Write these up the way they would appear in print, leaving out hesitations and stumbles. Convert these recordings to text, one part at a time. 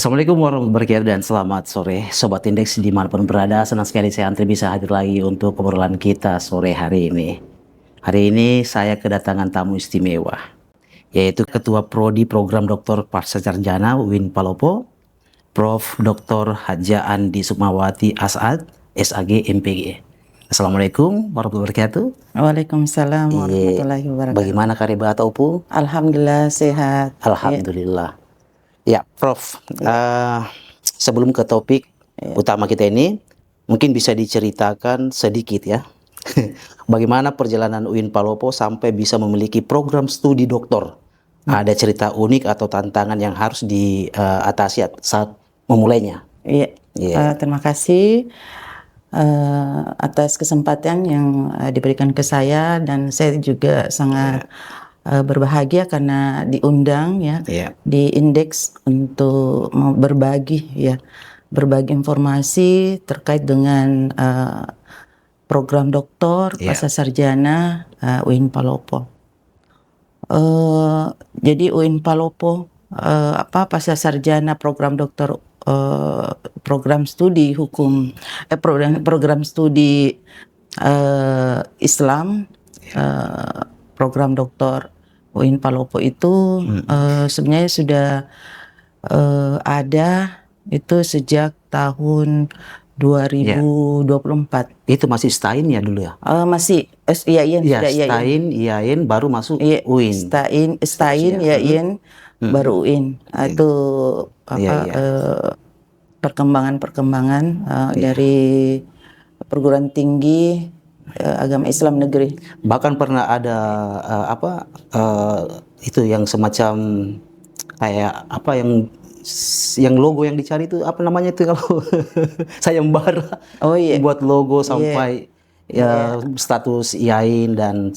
Assalamualaikum warahmatullahi wabarakatuh dan selamat sore Sobat Indeks dimanapun berada. Senang sekali saya Antri bisa hadir lagi untuk obrolan kita sore hari ini. Hari ini saya kedatangan tamu istimewa, yaitu Ketua Prodi Program Dr. Pascasarjana UIN Palopo, Prof. Dr. Hadja Andi Sukmawati As'ad, SAG MPG. Assalamualaikum warahmatullahi wabarakatuh. Waalaikumsalam warahmatullahi wabarakatuh. Bagaimana kabar Upu? Alhamdulillah sehat. Alhamdulillah. Ya, Prof. Sebelum ke topik utama kita ini, mungkin bisa diceritakan sedikit ya, bagaimana perjalanan UIN Palopo sampai bisa memiliki program studi doktor. Ada cerita unik atau tantangan yang harus diatasi saat memulainya. Iya. Terima kasih atas kesempatan yang diberikan ke saya, dan saya juga sangat berbahagia karena diundang di Indeks untuk berbagi informasi terkait dengan program doktor pascasarjana UIN Palopo. Jadi UIN Palopo pascasarjana program doktor program studi hukum program studi Islam, program doktor UIN Palopo itu sebenarnya sudah ada itu sejak tahun 2024. Itu masih STAIN ya dulu ya? Masih IAIN, ya, STAIN, IAIN baru masuk UIN. STAIN, IAIN baru UIN. Itu perkembangan dari perguruan tinggi agama Islam negeri. Bahkan pernah ada itu yang semacam kayak apa yang logo yang dicari itu apa namanya itu kalau sayembara. Buat logo sampai status IAIN dan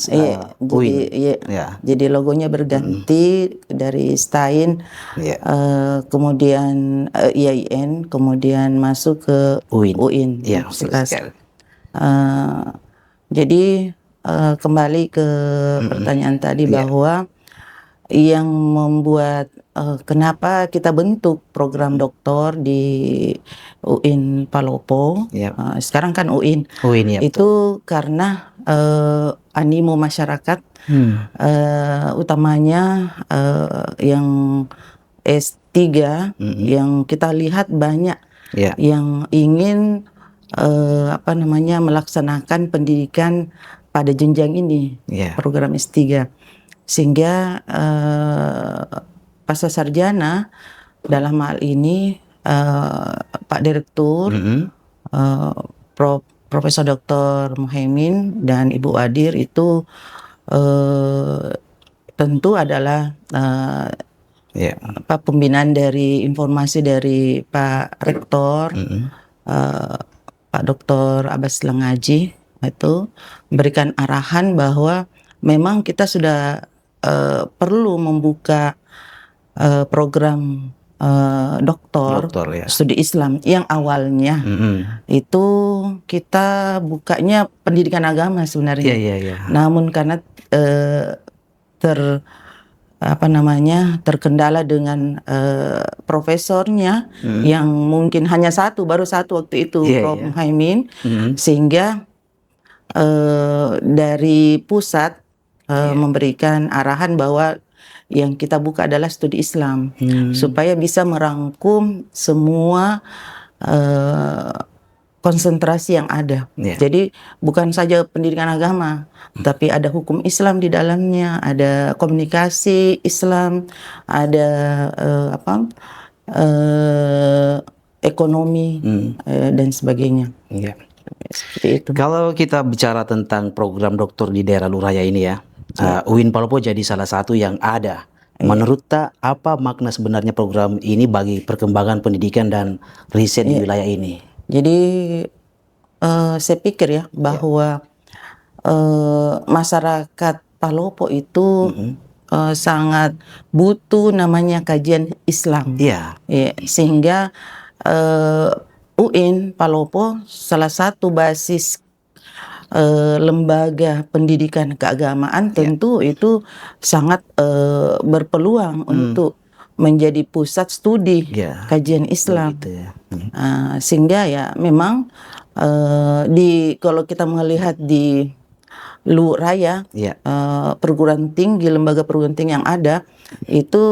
UIN. Jadi logonya berganti dari STAIN, kemudian IAIN, kemudian masuk ke UIN. Jadi kembali ke pertanyaan tadi bahwa yang membuat kenapa kita bentuk program doktor di UIN Palopo, sekarang kan UIN itu karena animo masyarakat, utamanya yang S3, yang kita lihat banyak yang ingin melaksanakan pendidikan pada jenjang ini, program S3, sehingga pascasarjana dalam hal ini Pak Direktur Profesor Dr. Muhaimin dan Ibu Wadir itu tentu adalah pembinaan dari informasi dari Pak Rektor, Pak Dr. Abbas Lengaji, itu memberikan arahan bahwa memang kita sudah perlu membuka program doktor studi Islam yang awalnya itu kita bukanya pendidikan agama sebenarnya. Namun karena terkendala dengan profesornya yang mungkin hanya baru satu waktu itu, Prof. Muhaimin, sehingga dari pusat memberikan arahan bahwa yang kita buka adalah studi Islam, supaya bisa merangkum semua konsentrasi yang ada. Jadi bukan saja pendidikan agama, tapi ada hukum Islam di dalamnya, ada komunikasi Islam, ada ekonomi dan sebagainya. Seperti itu. Kalau kita bicara tentang program doktor di daerah Luraya ini ya, UIN Palopo jadi salah satu yang ada. Menurut apa makna sebenarnya program ini bagi perkembangan pendidikan dan riset di wilayah ini? Jadi saya pikir ya bahwa masyarakat Palopo itu sangat butuh namanya kajian Islam. Sehingga UIN Palopo salah satu basis lembaga pendidikan keagamaan tentu itu sangat berpeluang untuk menjadi pusat studi kajian Islam. Gitu ya. Sehingga ya memang kalau kita melihat di Lu Raya, perguruan tinggi, lembaga perguruan tinggi yang ada itu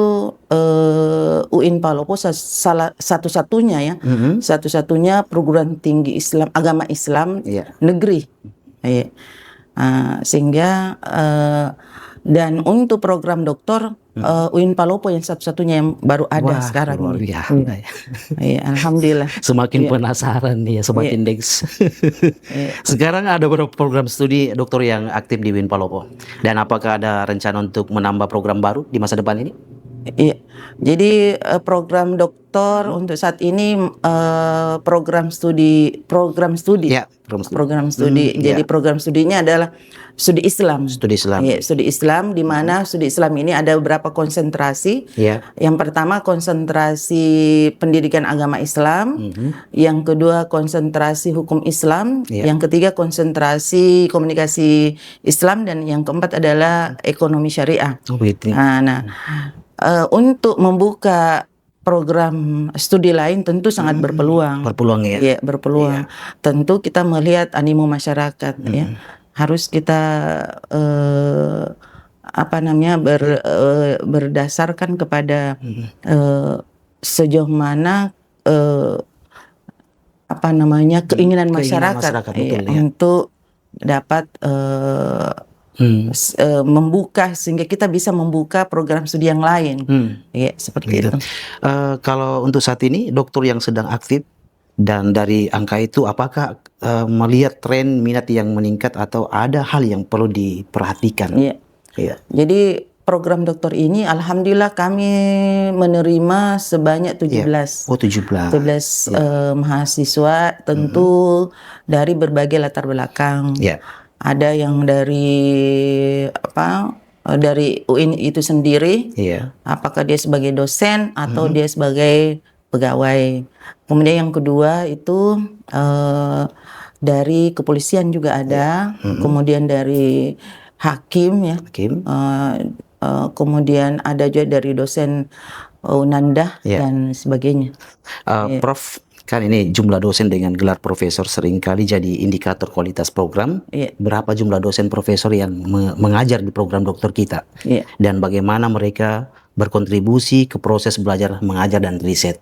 UIN Palopo salah satu-satunya ya, satu-satunya perguruan tinggi Islam, agama Islam negeri. Sehingga dan untuk program doktor UIN Palopo yang satu-satunya yang baru ada sekarang ini. Alhamdulillah. Semakin penasaran nih ya Sobat Indeks. Sekarang ada beberapa program studi doktor yang aktif di UIN Palopo. Dan apakah ada rencana untuk menambah program baru di masa depan ini? Iya, jadi program doktor untuk saat ini program studi. Jadi program studinya adalah studi Islam. Studi Islam, di mana studi Islam ini ada beberapa konsentrasi. Yang pertama konsentrasi pendidikan agama Islam, yang kedua konsentrasi hukum Islam, yang ketiga konsentrasi komunikasi Islam, dan yang keempat adalah ekonomi syariah. Untuk membuka program studi lain tentu sangat berpeluang. Berpeluang. Tentu kita melihat animo masyarakat ya. Harus kita berdasarkan kepada sejauh mana keinginan masyarakat untuk dapat membuka, sehingga kita bisa membuka program studi yang lain. Seperti itu. Kalau untuk saat ini dokter yang sedang aktif dan dari angka itu, apakah melihat tren minat yang meningkat atau ada hal yang perlu diperhatikan? Jadi program dokter ini alhamdulillah kami menerima sebanyak 17 mahasiswa, tentu dari berbagai latar belakang. Ada yang dari UIN itu sendiri, apakah dia sebagai dosen atau dia sebagai pegawai. Kemudian yang kedua itu dari kepolisian juga ada, kemudian dari hakim ya, kemudian ada juga dari dosen Unanda dan sebagainya. Prof, kan ini jumlah dosen dengan gelar profesor seringkali jadi indikator kualitas program. Berapa jumlah dosen profesor yang mengajar di program dokter kita? Dan bagaimana mereka berkontribusi ke proses belajar mengajar dan riset?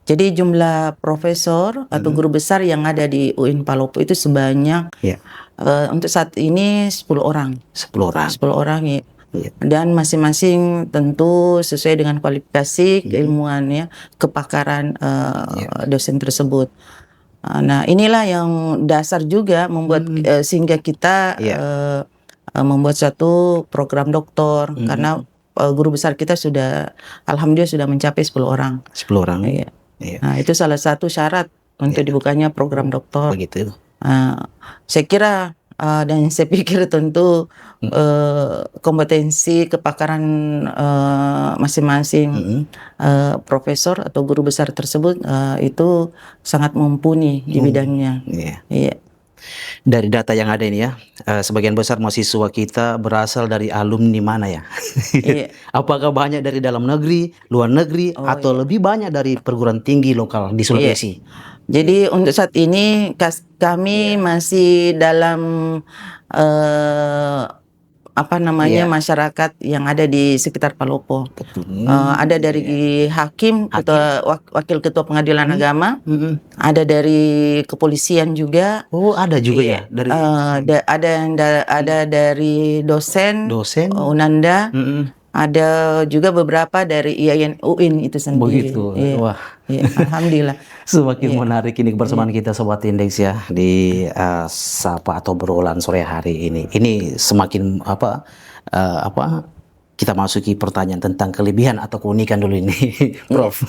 Jadi jumlah profesor atau guru besar yang ada di UIN Palopo itu sebanyak untuk saat ini 10 orang. 10 orang ya. Dan masing-masing tentu sesuai dengan kualifikasi, keilmuan ya, kepakaran dosen tersebut. Nah, inilah yang dasar juga membuat sehingga kita membuat satu program doktor, karena guru besar kita sudah alhamdulillah sudah mencapai 10 orang. 10 orang. Nah, itu salah satu syarat untuk dibukanya program doktor. Begitu. Saya kira dan saya pikir tentu kompetensi kepakaran masing-masing profesor atau guru besar tersebut itu sangat mumpuni di bidangnya. Dari data yang ada ini ya, sebagian besar mahasiswa kita berasal dari alumni mana ya? Apakah banyak dari dalam negeri, luar negeri, atau lebih banyak dari perguruan tinggi lokal di Sulawesi? Jadi untuk saat ini kami masih dalam masyarakat yang ada di sekitar Palopo. Ada dari hakim, wakil ketua pengadilan agama, ada dari kepolisian juga. Ada juga ya dari ada dari dosen Unanda. Ada juga beberapa dari IAIN UIN itu sendiri. Begitu. Alhamdulillah. Semakin menarik ini kebersamaan kita Sobat Indeks ya di Sapa atau Berolan sore hari ini. Ini semakin kita masuki pertanyaan tentang kelebihan atau keunikan dulu ini, Prof.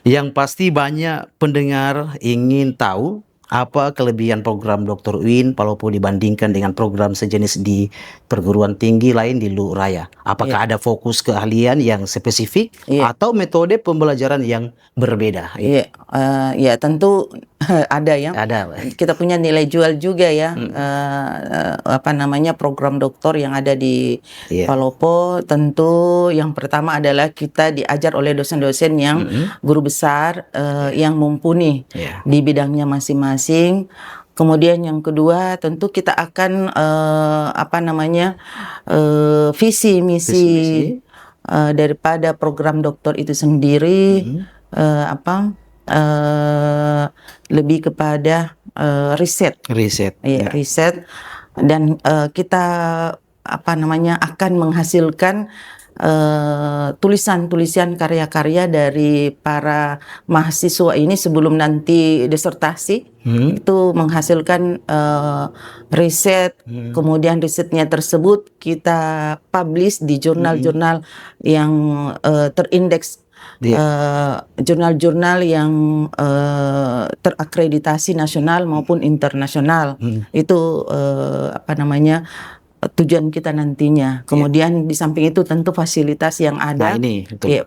Yang pasti banyak pendengar ingin tahu apa kelebihan program Dr. UIN Palopo dibandingkan dengan program sejenis di perguruan tinggi lain di Lu Raya? Apakah ada fokus keahlian yang spesifik atau metode pembelajaran yang berbeda? Ya tentu ada ya. Ada. Kita punya nilai jual juga ya. Program doktor yang ada di Palopo. Tentu yang pertama adalah kita diajar oleh dosen-dosen yang guru besar yang mumpuni di bidangnya masing-masing. Kemudian yang kedua tentu kita akan visi misi daripada program doktor itu sendiri lebih kepada riset. Riset dan kita akan menghasilkan tulisan-tulisan karya-karya dari para mahasiswa ini sebelum nanti disertasi itu menghasilkan riset, kemudian risetnya tersebut kita publish di jurnal-jurnal yang terindeks, jurnal-jurnal yang terakreditasi nasional maupun internasional. Itu tujuan kita nantinya. Kemudian di samping itu tentu fasilitas yang ada,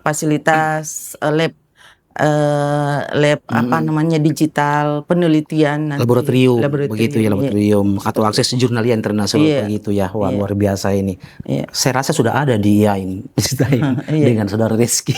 fasilitas lab digital, penelitian, laboratorium begitu ya, laboratorium atau akses jurnalia internasional begitu ya. Wah, luar biasa ini. Saya rasa sudah ada di IAIN dengan saudara Rizky.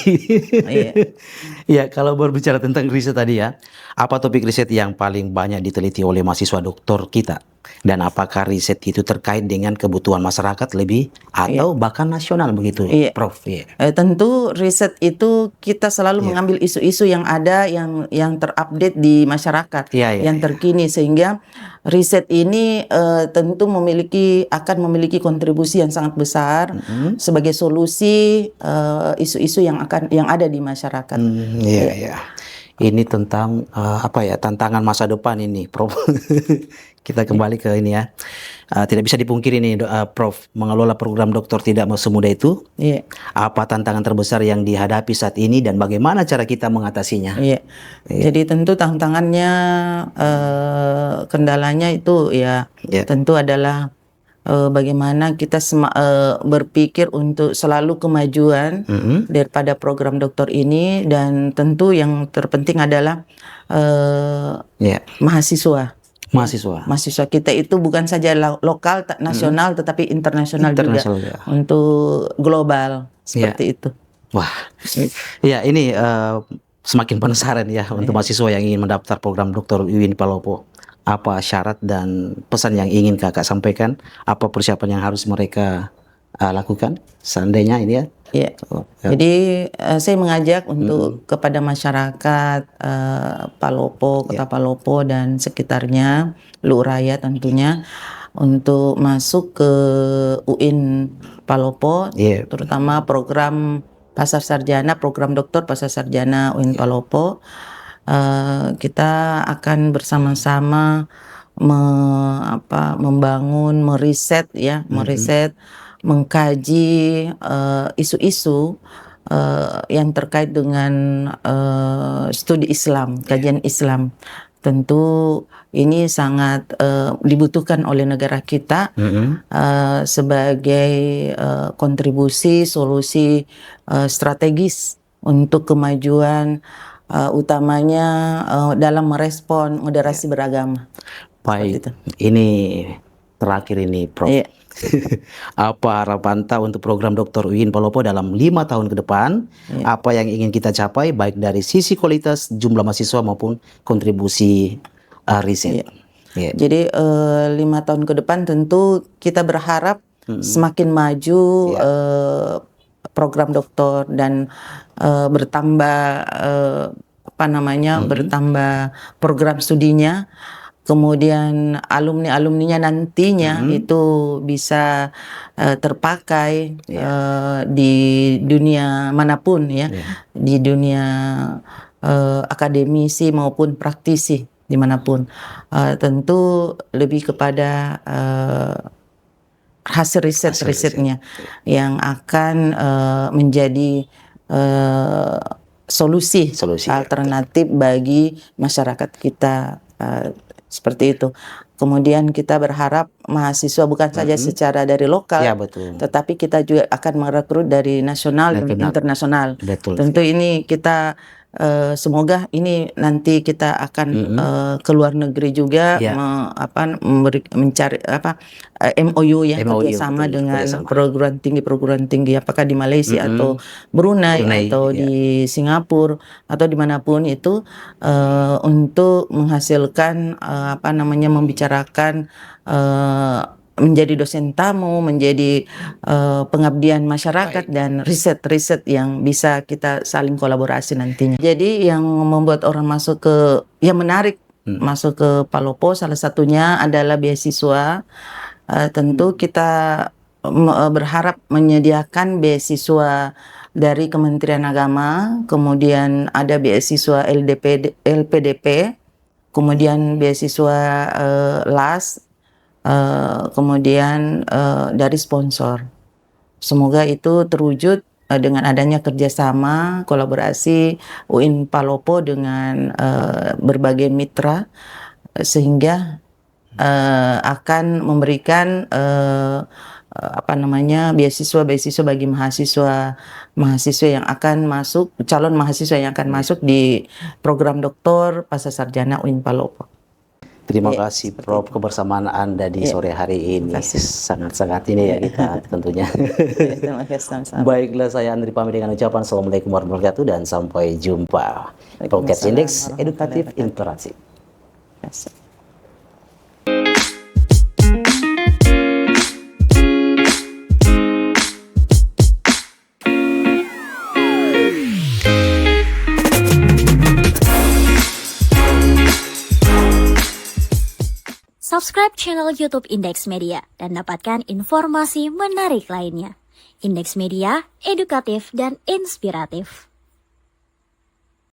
Ya, kalau berbicara tentang riset tadi ya, apa topik riset yang paling banyak diteliti oleh mahasiswa doktor kita? Dan apakah riset itu terkait dengan kebutuhan masyarakat lebih atau bahkan nasional begitu, Prof? Tentu riset itu kita selalu mengambil isu-isu yang ada, yang terupdate di masyarakat, yang terkini, sehingga riset ini tentu akan memiliki kontribusi yang sangat besar sebagai solusi isu-isu yang ada di masyarakat. Ini tentang tantangan masa depan ini, Prof. Kita kembali ke ini ya. Tidak bisa dipungkiri nih, Prof, mengelola program doktor tidak semudah itu. Apa tantangan terbesar yang dihadapi saat ini dan bagaimana cara kita mengatasinya? Jadi tentu tantangannya, kendalanya itu tentu adalah bagaimana kita berpikir untuk selalu kemajuan daripada program doktor ini, dan tentu yang terpenting adalah mahasiswa kita itu bukan saja lokal, nasional, tetapi internasional juga untuk global seperti itu. Wah, ya ini semakin penasaran ya untuk mahasiswa yang ingin mendaftar program doktor UIN Palopo. Apa syarat dan pesan yang ingin kakak sampaikan? Apa persiapan yang harus mereka lakukan seandainya ini ya? Jadi saya mengajak untuk kepada masyarakat Palopo, Kota Palopo dan sekitarnya, Luraya tentunya, untuk masuk ke UIN Palopo, terutama program Pasar Sarjana, program doktor Pasar Sarjana UIN Palopo. Kita akan bersama-sama membangun, meriset, mengkaji isu-isu yang terkait dengan studi Islam, kajian Islam. Tentu ini sangat dibutuhkan oleh negara kita sebagai kontribusi solusi strategis untuk kemajuan, utamanya dalam merespon moderasi beragama. Baik, ini terakhir ini, Prof. Apa harapan Anda untuk program Dr. UIN Palopo dalam 5 tahun ke depan? Apa yang ingin kita capai baik dari sisi kualitas jumlah mahasiswa maupun kontribusi riset? Jadi 5 tahun ke depan tentu kita berharap semakin maju program doktor dan bertambah bertambah program studinya. Kemudian alumni-alumninya nantinya itu bisa terpakai di dunia manapun ya, di dunia akademisi maupun praktisi dimanapun. Tentu lebih kepada hasil risetnya yang akan menjadi solusi alternatif bagi masyarakat kita. Seperti itu. Kemudian kita berharap mahasiswa bukan saja secara dari lokal, tetapi kita juga akan merekrut dari nasional dan internasional. Tentu ini kita semoga ini nanti kita akan ke luar negeri juga mencari MOU ya, MOU, kerjasama betul, dengan kerjasama. perguruan tinggi apakah di Malaysia atau Brunei atau di Singapura atau dimanapun itu, untuk menghasilkan membicarakan menjadi dosen tamu, menjadi pengabdian masyarakat dan riset-riset yang bisa kita saling kolaborasi nantinya. Jadi yang membuat orang masuk ke, yang menarik masuk ke Palopo salah satunya adalah beasiswa. Tentu kita berharap menyediakan beasiswa dari Kementerian Agama, kemudian ada beasiswa LPDP, kemudian beasiswa LAS, kemudian dari sponsor. Semoga itu terwujud dengan adanya kerjasama kolaborasi UIN Palopo dengan berbagai mitra, sehingga akan memberikan beasiswa bagi mahasiswa yang akan masuk, calon mahasiswa yang akan masuk di program doktor pasca sarjana UIN Palopo. Terima kasih Prof kebersamaan Anda di sore hari ini. Sangat-sangat ini ya kita tentunya. Terima kasih sama-sama. Baiklah, saya Andri pamit dengan ucapan Assalamualaikum warahmatullahi wabarakatuh dan sampai jumpa. Podcast Index Edukatif Interaktif. Subscribe channel YouTube Indeks Media dan dapatkan informasi menarik lainnya. Indeks Media, edukatif dan inspiratif.